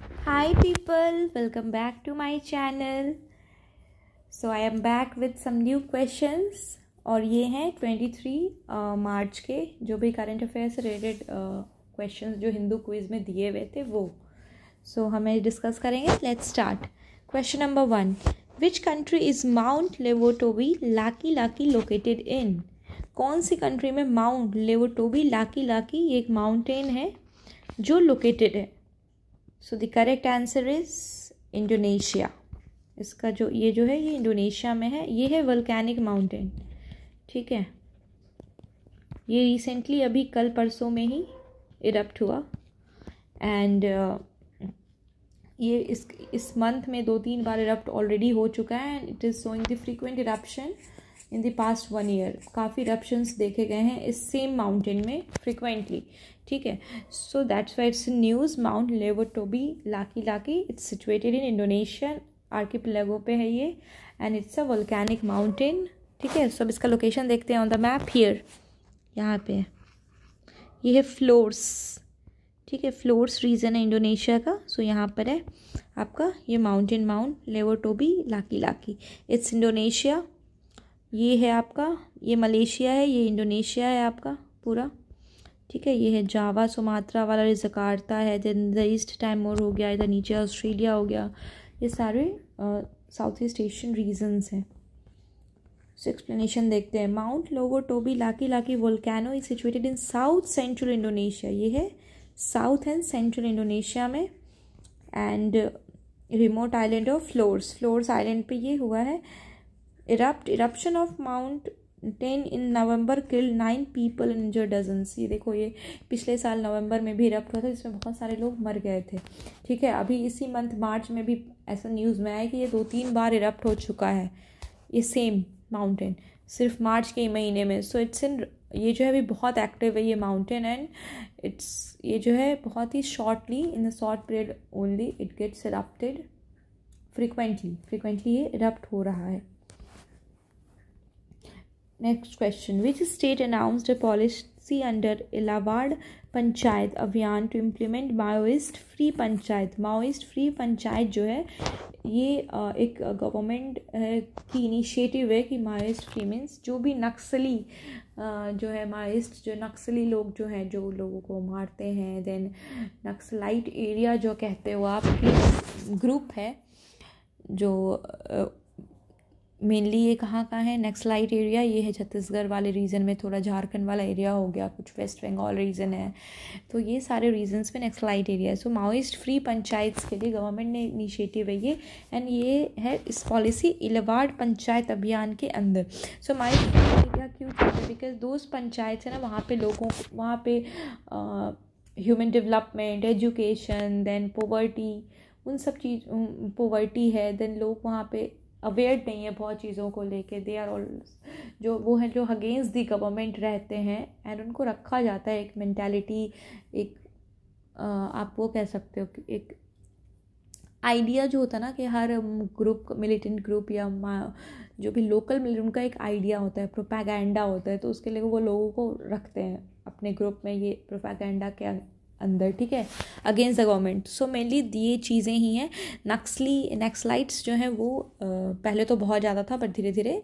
Hi people, welcome back to my channel. So I am back with some new questions और ये हैं 23 मार्च के जो भी करंट अफेयर से रिलेटेड क्वेश्चंस जो हिंदू क्विज में दिए हुए थे वो हमें डिस्कस करेंगे. Let's start. Question number 1. Which country is Mount Lewotobi Laki Laki located in? कौन सी कंट्री में माउंट लेवोटोबी लाकी लाकी ये एक माउंटेन है जो लोकेटेड है? So the correct answer is Indonesia. इसका जो है ये इंडोनेशिया में है. ये है वोल्केनिक माउंटेन. ठीक है, ये रिसेंटली अभी कल परसों में ही इरप्ट हुआ एंड ये इस मंथ में 2-3 बार इरप्ट ऑलरेडी हो चुका है and it is showing the frequent eruption in the past 1 year. काफ़ी इरप्शंस देखे गए हैं इस सेम माउंटेन में फ्रिक्वेंटली. ठीक है, so that's why it's news. Mount Lewotobi Laki Laki, it's situated in Indonesia archipelago पे है ये and it's a volcanic mountain. ठीक है, सो अब इसका लोकेशन देखते हैं ऑन द मैप. हियर यहाँ पे ये है फ्लोर्स. ठीक है, फ्लोर्स रीजन है इंडोनेशिया का. सो यहाँ पर है आपका ये mountain, Mount Lewotobi Laki Laki. It's Indonesia. ये है आपका, ये मलेशिया है, ये इंडोनेशिया है आपका पूरा. ठीक है, ये है जावा सुमात्रा वाला, जकार्ता है, देन द ईस्ट टाइमोर हो गया, इधर नीचे ऑस्ट्रेलिया हो गया. ये सारे साउथ ईस्ट एशियन रीजन्स हैं. सो एक्सप्लेनेशन देखते हैं. Mount Lewotobi Laki Laki volcano is situated in south central Indonesia. ये है साउथ एंड सेंट्रल इंडोनेशिया में and remote island of Flores island पे ये हुआ है. eruption of mountain in November killed 9 people and injured dozens. ये देखो, ये पिछले साल नवंबर में भी इरप्ट हुआ था जिसमें बहुत सारे लोग मर गए थे. ठीक है, अभी इसी मंथ मार्च में भी ऐसा न्यूज़ में आया कि ये 2-3 बार इरप्ट हो चुका है ये सेम माउंटेन सिर्फ मार्च के महीने में. सो इट्स इन, ये जो है अभी बहुत एक्टिव है ये माउंटेन एंड इट्स, ये जो है बहुत ही shortly in the short period only it gets erupted frequently ये इरप्ट हो रहा है. Next question. Which state announced a policy under Illawarra panchayat अभियान to implement Maoist free panchayat? Maoist free panchayat जो है ये एक गवर्नमेंट की इनिशिएटिव है कि माओइस्ट फ्री मीन्स जो भी नक्सली जो है माओइस्ट जो नक्सली लोग जो हैं जो लोगों को मारते हैं, देन नक्सलाइट एरिया जो कहते हो आप, ग्रुप है जो मेनली ये कहाँ है नक्सलाइट एरिया. ये है छत्तीसगढ़ वाले रीजन में, थोड़ा झारखंड वाला एरिया हो गया, कुछ वेस्ट बंगाल रीजन है, तो ये सारे रीजन्स में नक्सलाइट एरिया है. सो माओइस्ट फ्री पंचायत के लिए गवर्नमेंट ने इनिशिएटिव है ये एंड ये है इस पॉलिसी इलाहाबाद पंचायत अभियान के अंदर. सो माओइस्ट फ्री एरिया क्यों चाहिए? बिकॉज दोस्त पंचायत है ना, वहाँ पे लोगों को वहाँ पे human development, education, then poverty, उन सब चीज़ पोवर्टी है, देन लोग वहाँ पे अवेयर नहीं है बहुत चीज़ों को लेके. दे आर ऑल जो वो हैं जो अगेंस्ट दी गवर्नमेंट रहते हैं एंड उनको रखा जाता है एक मेंटालिटी, एक आप वो कह सकते हो कि एक आइडिया जो होता है ना कि हर ग्रुप, मिलिटेंट ग्रुप या जो भी लोकल मिलिटेंट, उनका एक आइडिया होता है, प्रोपेगेंडा होता है, तो उसके लिए वो लोगों को रखते हैं अपने ग्रुप में ये प्रोपेगेंडा के अंदर. ठीक है, against the government. So mainly ये चीज़ें ही हैं. नक्सलाइट्स जो हैं वो पहले तो बहुत ज़्यादा था, बट धीरे धीरे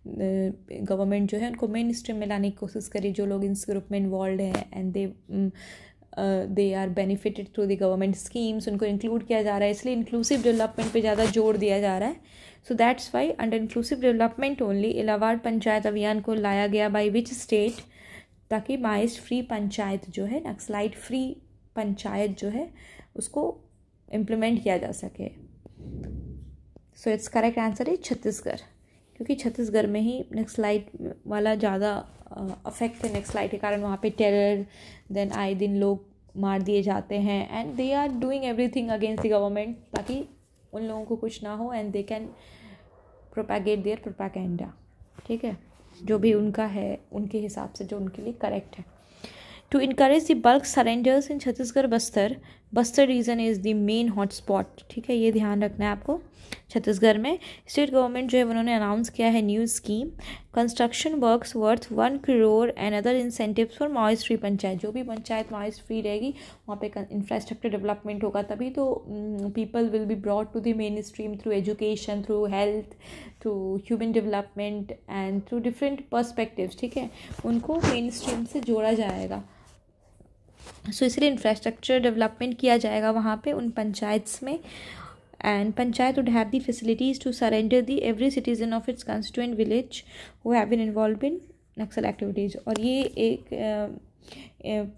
गवर्नमेंट जो है उनको मेन स्ट्रीम में लाने की कोशिश करी, जो लोग इस ग्रुप में इन्वॉल्व हैं and they are benefited through the government schemes, उनको इंक्लूड किया जा रहा है. इसलिए इंक्लूसिव डेवलपमेंट पे ज़्यादा जोर दिया जा रहा है. So that's Y under inclusive development only Allahabad panchayat अभियान को लाया गया. By which state? ताकि माओइस्ट फ्री पंचायत जो है, नक्सलाइट फ्री पंचायत जो है उसको इम्प्लीमेंट किया जा सके. सो इट्स करेक्ट आंसर है छत्तीसगढ़, क्योंकि छत्तीसगढ़ में ही नक्सलाइट वाला ज़्यादा अफेक्ट है. नक्सलाइट के कारण वहाँ पे टेरर, देन आए दिन लोग मार दिए जाते हैं and they are doing everything against the government ताकि उन लोगों को कुछ ना हो and they can propagate their propaganda. ठीक है, जो भी उनका है उनके हिसाब से जो उनके लिए करेक्ट है. To encourage the bulk surrenders in Chhattisgarh Bastar, Bastar region is the main hotspot, ठीक है, ये ध्यान रखना है आपको। छत्तीसगढ़ में स्टेट गवर्नमेंट जो है उन्होंने अनाउंस किया है new scheme, construction works worth 1 crore and other incentives for Maoist free panchayat. जो भी पंचायत माओइस्ट फ्री रहेगी वहाँ पे इंफ्रास्ट्रक्चर डेवलपमेंट होगा, तभी तो people will be brought to the mainstream through education, through health, through human development and through different perspectives, ठीक है, उनको मेन स्ट्रीम से जोड़ा जाएगा। सो इसलिए इंफ्रास्ट्रक्चर डेवलपमेंट किया जाएगा वहाँ पे उन पंचायत्स में। And panchayat would have the facilities to surrender the every citizen of its constituent village who have been involve in Naxal activities. और ये एक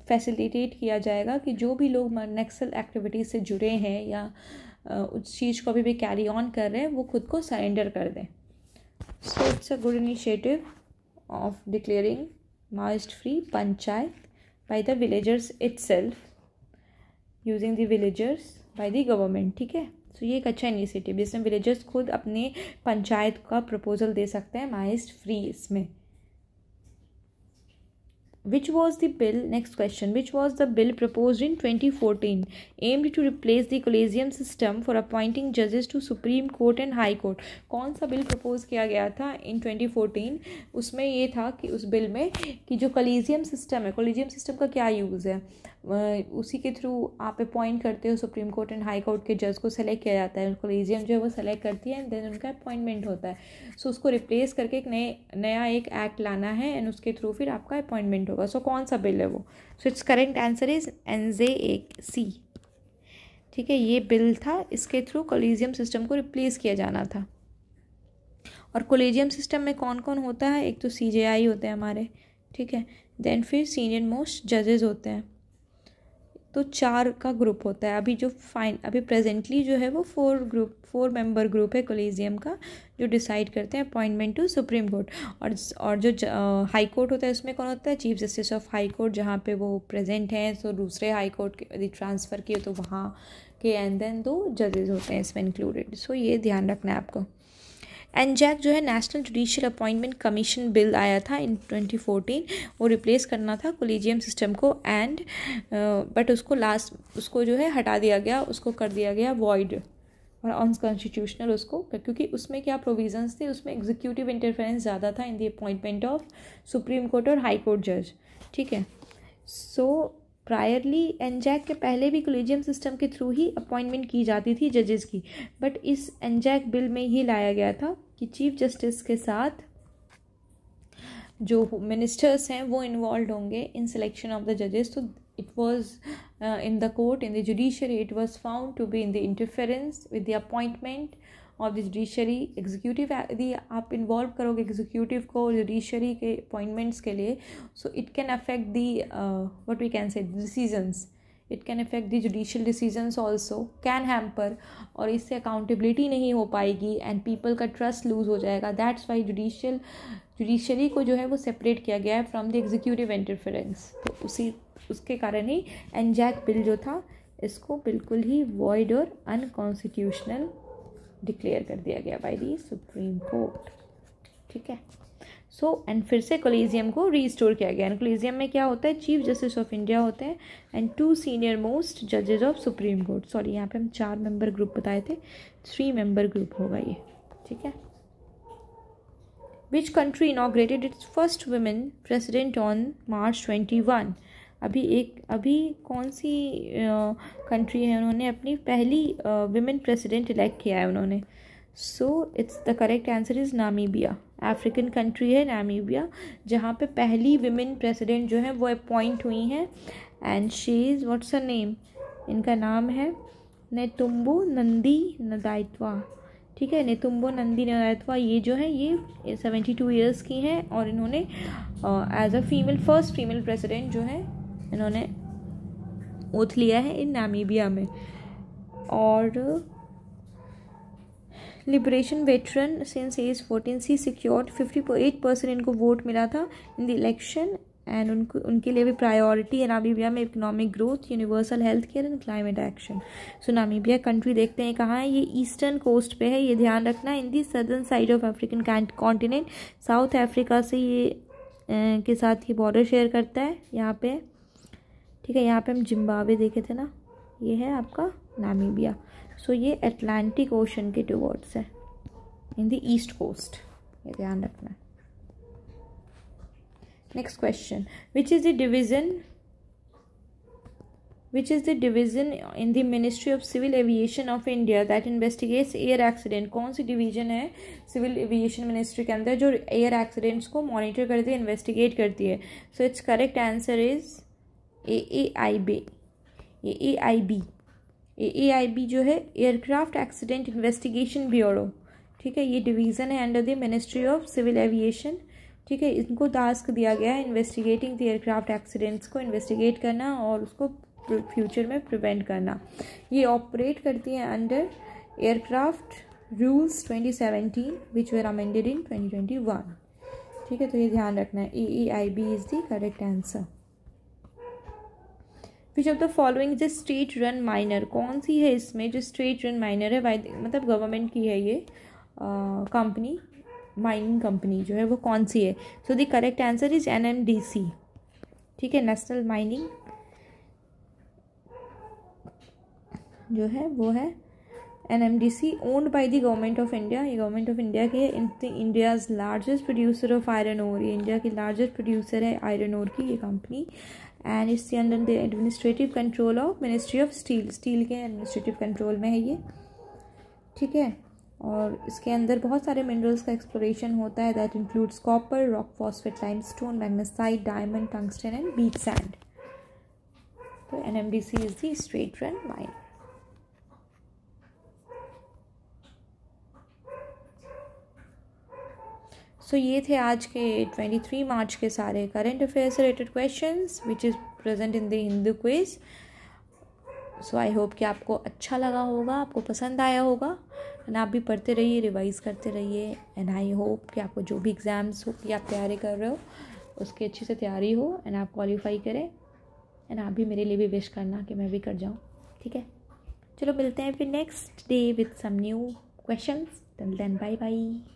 फैसिलिटेट किया जाएगा कि जो भी लोग नक्सल एक्टिविटीज़ से जुड़े हैं या उस चीज़ को अभी भी कैरी ऑन कर रहे हैं वो खुद को सरेंडर कर दें। So it's a good initiative of declaring Maoist free panchayat by the villagers itself, using the villagers by the government, ठीक है। तो ये एक अच्छा इनिशिएटिव जिसमें विलेजर्स खुद अपने पंचायत का प्रपोजल दे सकते हैं माओइस्ट फ्री इसमें। Which was the bill, next question, which was the bill proposed in 2014 aimed to replace the collegium system for appointing judges to Supreme Court and High Court? कौन सा bill propose किया गया था इन 2014? उसमें ये था कि उस बिल में कि जो कॉलेजियम सिस्टम है, कॉलेजियम सिस्टम का क्या यूज़ है, उसी के थ्रू आप अपॉइंट करते हो supreme court and high court के जज को सेलेक्ट किया जाता है, कॉलेजियम जो है वो सेलेक्ट करती है एंड देन उनका अपॉइंटमेंट होता है। सो उसको रिप्लेस करके एक नया एक एक्ट लाना है एंड उसके थ्रू फिर आपका अपॉइंटमेंट होगा। सो कौन सा बिल है वो? So it's correct answer is NJ-AC, ठीक है, ये बिल था, इसके थ्रू कॉलेजियम सिस्टम को रिप्लेस किया जाना था। और कॉलेजियम सिस्टम में कौन कौन होता है? एक तो CJI होते हैं हमारे, ठीक है, देन फिर सीनियर मोस्ट जजेस होते हैं, तो 4 का ग्रुप होता है। अभी प्रेजेंटली जो है वो 4 मेंबर ग्रुप है कॉलेजियम का, जो डिसाइड करते हैं अपॉइंटमेंट टू सुप्रीम कोर्ट। और जो हाई कोर्ट होता है उसमें कौन होता है? Chief justice of high court, जहाँ पे वो प्रेजेंट हैं। तो दूसरे हाई कोर्ट के यदि ट्रांसफ़र किए तो वहाँ के एंड देन 2 जजेस होते हैं इसमें इंक्लूडेड। सो ये ध्यान रखना है आपको। एनजैक जो है national judicial appointment commission bill आया था इन 2014, वो रिप्लेस करना था कॉलेजियम सिस्टम को एंड बट उसको जो है हटा दिया गया, उसको कर दिया गया वॉइड और अनकॉन्स्टिट्यूशनल उसको, क्योंकि उसमें क्या प्रोविजंस थे, उसमें एग्जीक्यूटिव इंटरफेरेंस ज़्यादा था in the appointment of supreme court और हाई कोर्ट जज, ठीक है। सो प्रायरली एनजैक के पहले भी कॉलेजियम सिस्टम के थ्रू ही अपॉइंटमेंट की जाती थी जजेस की, बट इस एनजैक बिल में ही लाया गया था कि चीफ जस्टिस के साथ जो मिनिस्टर्स हैं वो इन्वॉल्व होंगे इन सिलेक्शन ऑफ द जजेस। तो it was in the court, in the judiciary, it was found to be in the interference with the appointment of the judiciary. Executive यदि आप इन्वॉल्व करोगे एग्जीक्यूटिव को judiciary के appointments के लिए, so it can affect the what we can say decisions, it can affect the judicial decisions also, can hamper, और इससे accountability नहीं हो पाएगी एंड पीपल का ट्रस्ट लूज हो जाएगा। दैट्स वाई जुडिशरी को जो है वो सेपरेट किया गया है फ्रॉम द एग्जीक्यूटिव इंटरफेरेंस। तो उसके कारण ही एनजैक बिल जो था इसको बिल्कुल ही वॉइड और अनकॉन्स्टिट्यूशनल डिक्लेयर कर दिया गया बाय द सुप्रीम कोर्ट, ठीक है। सो एंड फिर से कॉलेजियम को रीस्टोर किया गया। एंड कॉलेजियम में क्या होता है? चीफ जस्टिस ऑफ इंडिया होते हैं एंड 2 सीनियर मोस्ट जजेस ऑफ सुप्रीम कोर्ट। सॉरी, यहाँ पे हम 4 मेंबर ग्रुप बताए थे, 3 मेंबर ग्रुप होगा ये, ठीक है। Which country inaugurated it's first women president on March 21? अभी कौन सी कंट्री है उन्होंने अपनी पहली विमेन प्रेसिडेंट इलेक्ट किया है उन्होंने? So it's the correct answer is Namibia. African country है नामीबिया, जहाँ पे पहली विमेन प्रेसिडेंट जो है वो अपॉइंट हुई हैं and she is what's her name, इनका नाम है नेतुम्बो नंदी नदाइत्वा, ठीक है। नेतुम्बो नंदी नदाइत्वा ये जो है ये 72 ईयर्स की हैं और इन्होंने as a first female president जो है इन्होंने ओथ लिया है इन नामीबिया में। और लिबरेशन वेटरन सिंस एज 14 सी सिक्योर्ड 58% इनको वोट मिला था इन द इलेक्शन एंड उनके लिए भी प्रायोरिटी है नामीबिया में economic growth, universal health care and climate action. So Namibia country देखते हैं कहाँ है, ये ईस्टर्न कोस्ट पे है, ये ध्यान रखना, in the southern side of African continent, South Africa से ये के साथ ये बॉर्डर शेयर करता है यहाँ पे, ठीक है। यहाँ पे हम जिम्बाब्वे देखे थे ना, ये है आपका नामीबिया। सो ये अटलांटिक ओशन के टुवर्ड्स है, इन द ईस्ट कोस्ट, ये ध्यान रखना है। Next question, which is the division in the ministry of civil aviation of India that investigates air accident? कौन सी डिवीजन है सिविल एविएशन मिनिस्ट्री के अंदर जो एयर एक्सीडेंट्स को मॉनिटर करती है, इन्वेस्टिगेट करती है? So it's correct answer is AAIB। AAIB जो है एयरक्राफ्ट एक्सीडेंट इन्वेस्टिगेशन ब्यूरो, ठीक है, ये डिवीज़न है under the ministry of civil aviation, ठीक है। इनको टास्क दिया गया है इन्वेस्टिगेटिंग द एयरक्राफ्ट एक्सीडेंट्स को इन्वेस्टिगेट करना और उसको फ्यूचर में प्रिवेंट करना। ये ऑपरेट करती हैं under aircraft rules 2017 which were amended in 2021, ठीक है। तो ये ध्यान रखना है, AAIB is the correct answer. Which of the following is state run minor? कौन सी है इसमें जो स्टेट रन माइनर है, मतलब गवर्नमेंट की है ये कंपनी, माइनिंग कंपनी जो है वो कौन सी है? So the correct answer is NMDC, ठीक है। नेशनल माइनिंग जो है वो है NMDC, owned by the government of India. ये गवर्नमेंट ऑफ इंडिया की है। India's largest producer of iron ore, ये इंडिया की लार्जेस्ट प्रोड्यूसर है आयरन ओर की ये company. And it's under the administrative control of ministry of steel, steel के administrative control में है ये, ठीक है। और इसके अंदर बहुत सारे मिनरल्स का एक्सप्लोरेशन होता है, that includes copper, rock phosphate, limestone, magnesite, diamond, tungsten and beach sand. तो NMDC is the straight run mine. So ये थे आज के 23 मार्च के सारे करंट अफेयर से related questions which is present in the Hindu quiz. So I hope कि आपको अच्छा लगा होगा, आपको पसंद आया होगा, एंड आप भी पढ़ते रहिए, रिवाइज करते रहिए, एंड आई होप कि आपको जो भी एग्ज़ाम्स हो कि आप तैयारी कर रहे हो उसकी अच्छे से तैयारी हो एंड आप क्वालिफाई करें, एंड आप भी मेरे लिए भी विश करना कि मैं भी कर जाऊँ, ठीक है। चलो मिलते हैं फिर next day with some new questions. Till then bye bye.